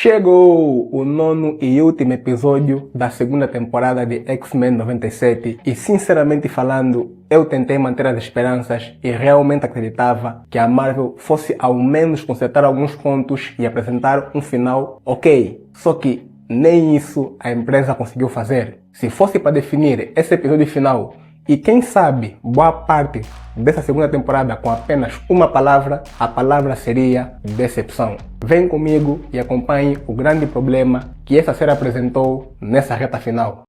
Chegou o nono e último episódio da segunda temporada de X-Men 97 e, sinceramente falando, eu tentei manter as esperanças e realmente acreditava que a Marvel fosse ao menos consertar alguns pontos e apresentar um final ok. Só que nem isso a empresa conseguiu fazer. Se fosse para definir esse episódio final e quem sabe boa parte dessa segunda temporada com apenas uma palavra, a palavra seria decepção. Vem comigo e acompanhe o grande problema que essa série apresentou nessa reta final.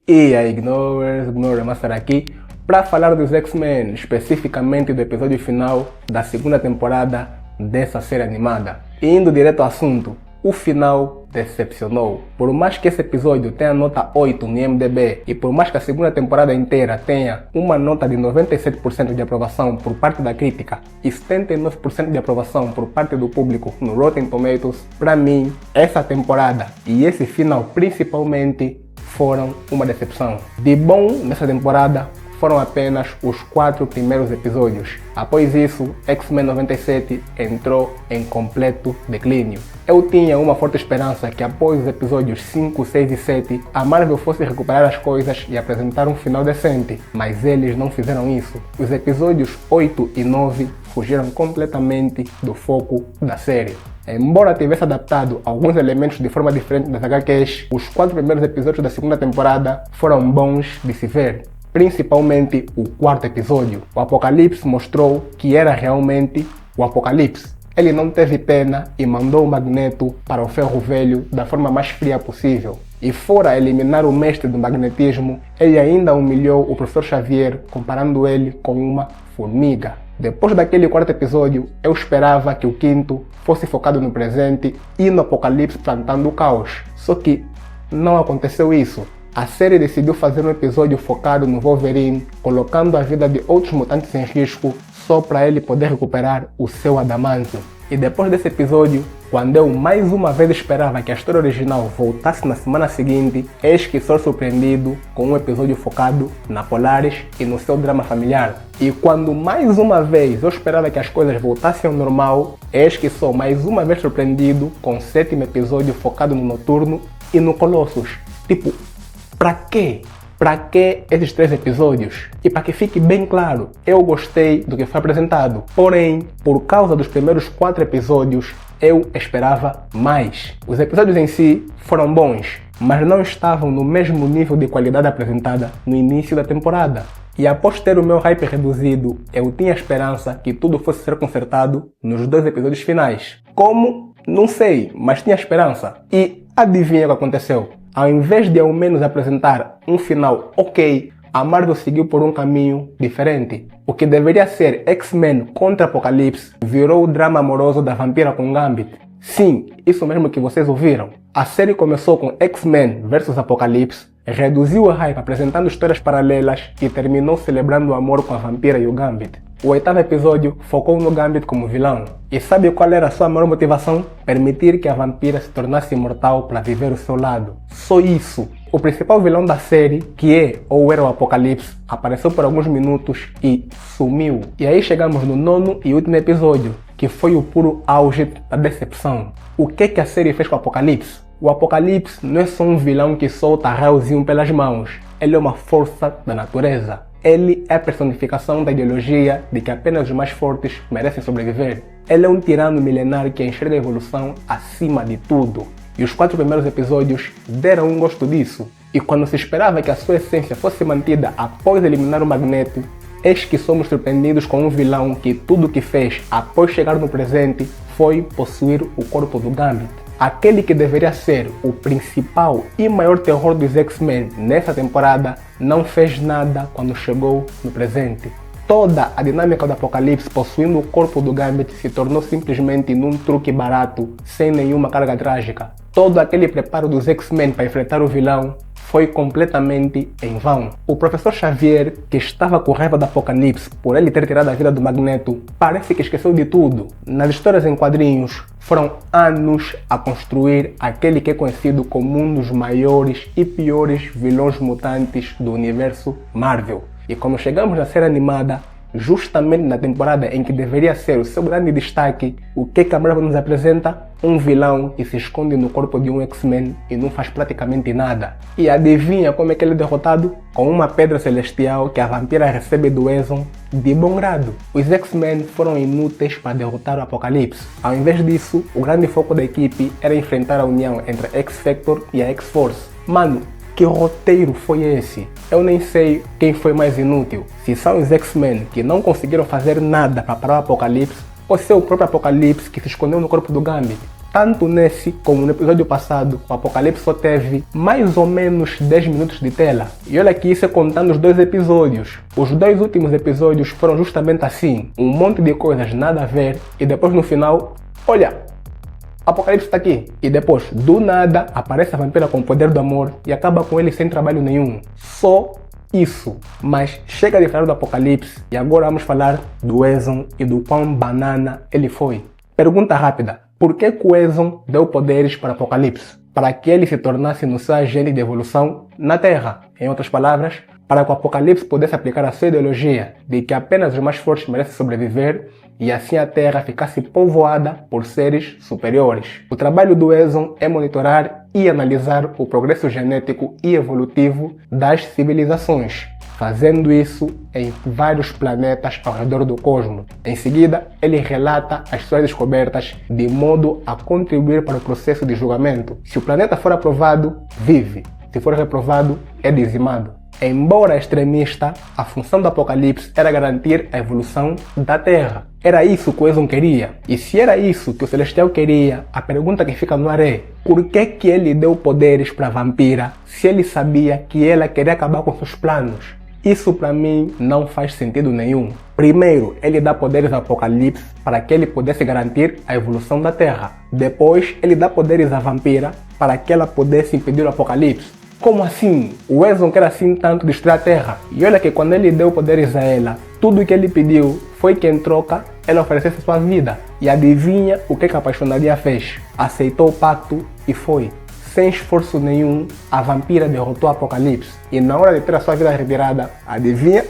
E a Ignorers, Master aqui, para falar dos X-Men, especificamente do episódio final da segunda temporada dessa série animada. E indo direto ao assunto, o final decepcionou. Por mais que esse episódio tenha nota 8 no IMDb e por mais que a segunda temporada inteira tenha uma nota de 97% de aprovação por parte da crítica e 79% de aprovação por parte do público no Rotten Tomatoes, para mim, essa temporada e esse final principalmente foram uma decepção. De bom nessa temporada foram apenas os 4 primeiros episódios. Após isso, X-Men 97 entrou em completo declínio. Eu tinha uma forte esperança que após os episódios 5, 6 e 7, a Marvel fosse recuperar as coisas e apresentar um final decente, mas eles não fizeram isso. Os episódios 8 e 9 fugiram completamente do foco da série. Embora tivesse adaptado alguns elementos de forma diferente das HQs, os 4 primeiros episódios da segunda temporada foram bons de se ver. Principalmente o 4º episódio. O Apocalipse mostrou que era realmente o Apocalipse. Ele não teve pena e mandou o Magneto para o Ferro Velho da forma mais fria possível. E fora eliminar o mestre do magnetismo, ele ainda humilhou o Professor Xavier, comparando ele com uma formiga. Depois daquele 4º episódio, eu esperava que o 5º fosse focado no presente e no Apocalipse plantando o caos. Só que não aconteceu isso. A série decidiu fazer um episódio focado no Wolverine, colocando a vida de outros mutantes em risco só para ele poder recuperar o seu adamantio. E depois desse episódio, quando eu mais uma vez esperava que a história original voltasse na semana seguinte, eis que sou surpreendido com um episódio focado na Polaris e no seu drama familiar. E quando mais uma vez eu esperava que as coisas voltassem ao normal, eis que sou mais uma vez surpreendido com o 7º episódio focado no Noturno e no Colossus. Tipo, pra quê? Pra que esses 3 episódios? E para que fique bem claro, eu gostei do que foi apresentado. Porém, por causa dos primeiros 4 episódios, eu esperava mais. Os episódios em si foram bons, mas não estavam no mesmo nível de qualidade apresentada no início da temporada. E após ter o meu hype reduzido, eu tinha esperança que tudo fosse ser consertado nos 2 episódios finais. Como? Não sei, mas tinha esperança. E adivinha o que aconteceu? Ao invés de ao menos apresentar um final ok, a Marvel seguiu por um caminho diferente. O que deveria ser X-Men contra Apocalipse virou o drama amoroso da vampira com Gambit. Sim, isso mesmo que vocês ouviram. A série começou com X-Men vs Apocalipse, reduziu o hype apresentando histórias paralelas e terminou celebrando o amor com a vampira e o Gambit. O 8º episódio focou no Gambit como vilão. E sabe qual era a sua maior motivação? Permitir que a vampira se tornasse imortal para viver ao seu lado. Só isso. O principal vilão da série, que é ou era o Apocalipse, apareceu por alguns minutos e sumiu. E aí chegamos no 9º e último episódio, que foi o puro auge da decepção. O que a série fez com o Apocalipse? O Apocalipse não é só um vilão que solta raios pelas mãos. Ele é uma força da natureza. Ele é a personificação da ideologia de que apenas os mais fortes merecem sobreviver. Ele é um tirano milenar que enxerga a evolução acima de tudo. E os 4 primeiros episódios deram um gosto disso. E quando se esperava que a sua essência fosse mantida após eliminar o Magneto, eis que somos surpreendidos com um vilão que tudo o que fez após chegar no presente foi possuir o corpo do Gambit. Aquele que deveria ser o principal e maior terror dos X-Men nessa temporada não fez nada quando chegou no presente. Toda a dinâmica do Apocalipse possuindo o corpo do Gambit se tornou simplesmente num truque barato, sem nenhuma carga trágica. Todo aquele preparo dos X-Men para enfrentar o vilão foi completamente em vão. O Professor Xavier, que estava com raiva do Apocalipse por ele ter tirado a vida do Magneto, parece que esqueceu de tudo. Nas histórias em quadrinhos, foram anos a construir aquele que é conhecido como um dos maiores e piores vilões mutantes do universo Marvel. E quando chegamos na série animada, justamente na temporada em que deveria ser o seu grande destaque, o que a Marvel nos apresenta? Um vilão que se esconde no corpo de um X-Men e não faz praticamente nada. E adivinha como é que ele é derrotado? Com uma pedra celestial que a vampira recebe do Wesson de bom grado. Os X-Men foram inúteis para derrotar o Apocalipse. Ao invés disso, o grande foco da equipe era enfrentar a união entre a X-Factor e a X-Force. Mano, que roteiro foi esse? Eu nem sei quem foi mais inútil. Se são os X-Men que não conseguiram fazer nada para parar o Apocalipse, ou se é o próprio Apocalipse que se escondeu no corpo do Gambit. Tanto nesse como no episódio passado, o Apocalipse só teve mais ou menos 10 minutos de tela. E olha que isso é contando os 2 episódios. Os 2 últimos episódios foram justamente assim. Um monte de coisas nada a ver e depois no final, olha, Apocalipse está aqui. E depois, do nada, aparece a vampira com o poder do amor e acaba com ele sem trabalho nenhum. Só isso. Mas chega de falar do Apocalipse e agora vamos falar do Wesson e do quão banana ele foi. Pergunta rápida. Por que o Wesson deu poderes para o Apocalipse? Para que ele se tornasse no seu agente de evolução na Terra. Em outras palavras, para que o Apocalipse pudesse aplicar a sua ideologia de que apenas os mais fortes merecem sobreviver e assim a Terra ficasse povoada por seres superiores. O trabalho do Wesson é monitorar e analisar o progresso genético e evolutivo das civilizações, fazendo isso em vários planetas ao redor do cosmos. Em seguida, ele relata as suas descobertas de modo a contribuir para o processo de julgamento. Se o planeta for aprovado, vive. Se for reprovado, é dizimado. Embora extremista, a função do Apocalipse era garantir a evolução da Terra. Era isso que o Wesson queria. E se era isso que o Celestial queria, a pergunta que fica no ar é: por que ele deu poderes para a vampira se ele sabia que ela queria acabar com seus planos? Isso para mim não faz sentido nenhum. Primeiro, ele dá poderes ao Apocalipse para que ele pudesse garantir a evolução da Terra. Depois, ele dá poderes à vampira para que ela pudesse impedir o Apocalipse. Como assim? O Wesson quer assim tanto destruir a Terra. E olha que quando ele deu poderes a ela, tudo o que ele pediu foi que em troca ela oferecesse sua vida. E adivinha o que a apaixonaria fez? Aceitou o pacto e foi. Sem esforço nenhum, a vampira derrotou o Apocalipse. E na hora de ter a sua vida retirada, adivinha?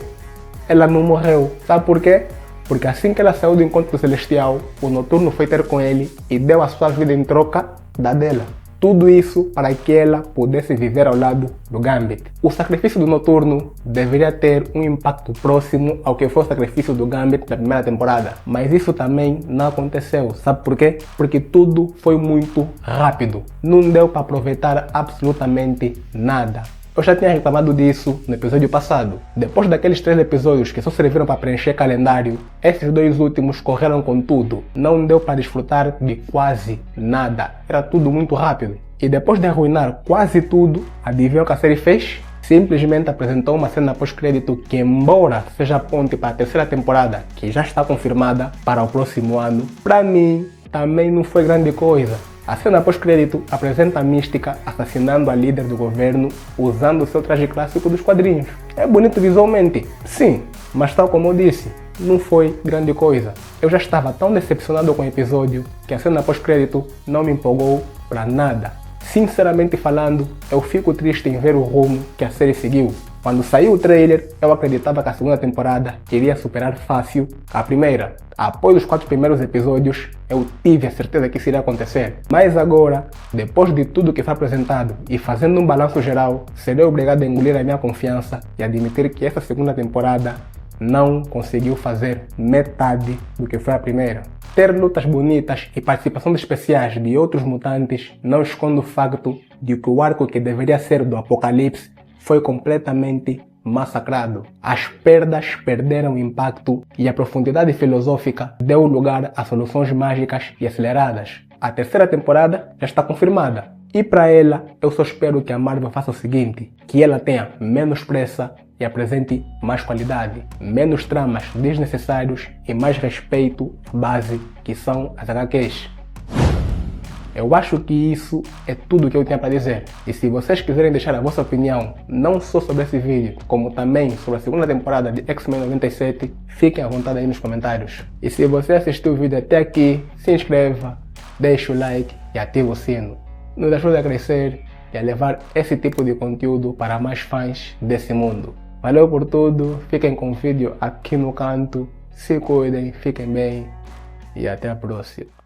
Ela não morreu. Sabe por quê? Porque assim que ela saiu do encontro do Celestial, o Noturno foi ter com ele e deu a sua vida em troca da dela. Tudo isso para que ela pudesse viver ao lado do Gambit. O sacrifício do Noturno deveria ter um impacto próximo ao que foi o sacrifício do Gambit na primeira temporada. Mas isso também não aconteceu. Sabe por quê? Porque tudo foi muito rápido. Não deu para aproveitar absolutamente nada. Eu já tinha reclamado disso no episódio passado. Depois daqueles 3 episódios que só serviram para preencher calendário, esses 2 últimos correram com tudo. Não deu para desfrutar de quase nada. Era tudo muito rápido. E depois de arruinar quase tudo, adivinha o que a série fez? Simplesmente apresentou uma cena pós-crédito que, embora seja ponte para a 3ª temporada, que já está confirmada para o próximo ano, para mim também não foi grande coisa. A cena pós-crédito apresenta a Mística assassinando a líder do governo usando o seu traje clássico dos quadrinhos. É bonito visualmente, sim, mas tal como eu disse, não foi grande coisa. Eu já estava tão decepcionado com o episódio que a cena pós-crédito não me empolgou para nada. Sinceramente falando, eu fico triste em ver o rumo que a série seguiu. Quando saiu o trailer, eu acreditava que a 2ª temporada iria superar fácil a primeira. Após os 4 primeiros episódios, eu tive a certeza que isso iria acontecer. Mas agora, depois de tudo que foi apresentado e fazendo um balanço geral, serei obrigado a engolir a minha confiança e admitir que essa 2ª temporada não conseguiu fazer metade do que foi a primeira. Ter lutas bonitas e participação de especiais de outros mutantes não esconde o facto de que o arco que deveria ser do Apocalipse foi completamente massacrado. As perdas perderam impacto e a profundidade filosófica deu lugar a soluções mágicas e aceleradas. A 3ª temporada já está confirmada. E para ela, eu só espero que a Marvel faça o seguinte, que ela tenha menos pressa e apresente mais qualidade, menos tramas desnecessários e mais respeito à base que são as HQs. Eu acho que isso é tudo que eu tinha para dizer. E se vocês quiserem deixar a vossa opinião, não só sobre esse vídeo, como também sobre a 2ª temporada de X-Men 97, fiquem à vontade aí nos comentários. E se você assistiu o vídeo até aqui, se inscreva, deixe o like e ative o sino. Nos ajuda a crescer e a levar esse tipo de conteúdo para mais fãs desse mundo. Valeu por tudo, fiquem com o vídeo aqui no canto, se cuidem, fiquem bem e até a próxima.